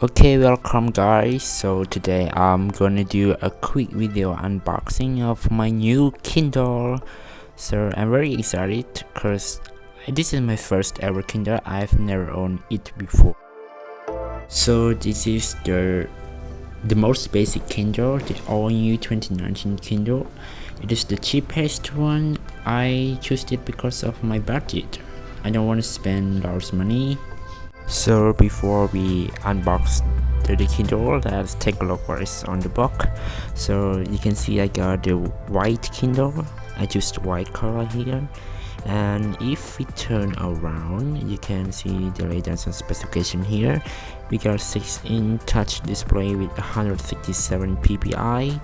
Okay, welcome guys. So today I'm gonna do a quick video unboxing of my new Kindle. So I'm very excited because this is my first ever Kindle. I've never owned it before. So this is the most basic Kindle, the All New 2019 Kindle. It is the cheapest one. I chose it because of my budget. I don't want to spend lots of money. So before we unbox the Kindle, let's take a look what is on the box. So you can see I got the white Kindle. I choose the white color here, and if we turn around you can see the latest specification here. We got 6-inch touch display with 167 ppi,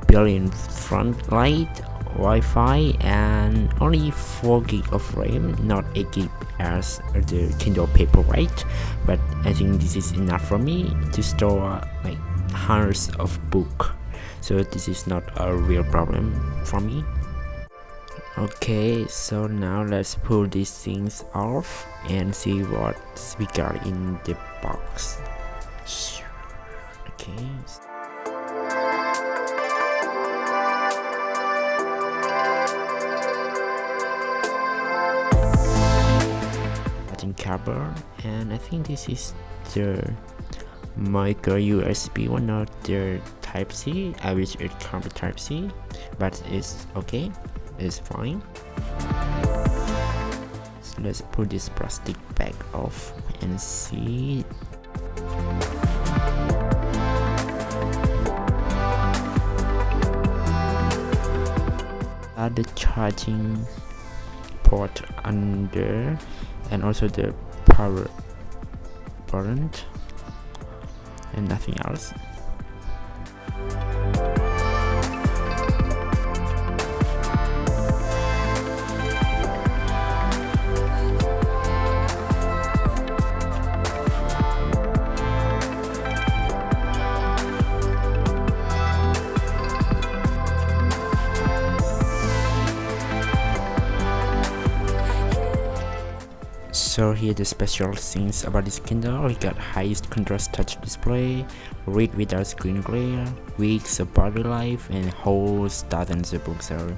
built-in front light, Wi-Fi, and only 4 gig of RAM, not 8 gig as the Kindle Paperwhite, but I think this is enough for me to store like hundreds of books, so this is not a real problem for me. Okay, so now let's pull these things off and see what we got in the box. Okay. Cover, and I think this is the micro USB one, not the type C. I wish it comes with type C, but it's okay, it's fine. So let's put this plastic bag off and see. The charging port under, and also the power button, and nothing else. So here the special things about this Kindle. We got highest contrast touch display, read without screen glare, weeks of battery life, and holds dozens of books. So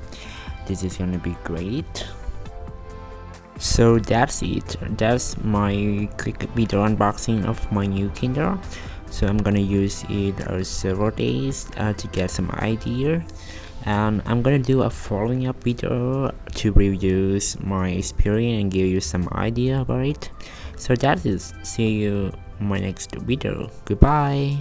this is gonna be great. So that's it. That's my quick video unboxing of my new Kindle. So I'm gonna use it several days to get some idea, and I'm gonna do a following up video to review my experience and give you some idea about it. So that is, see you in my next video. Goodbye.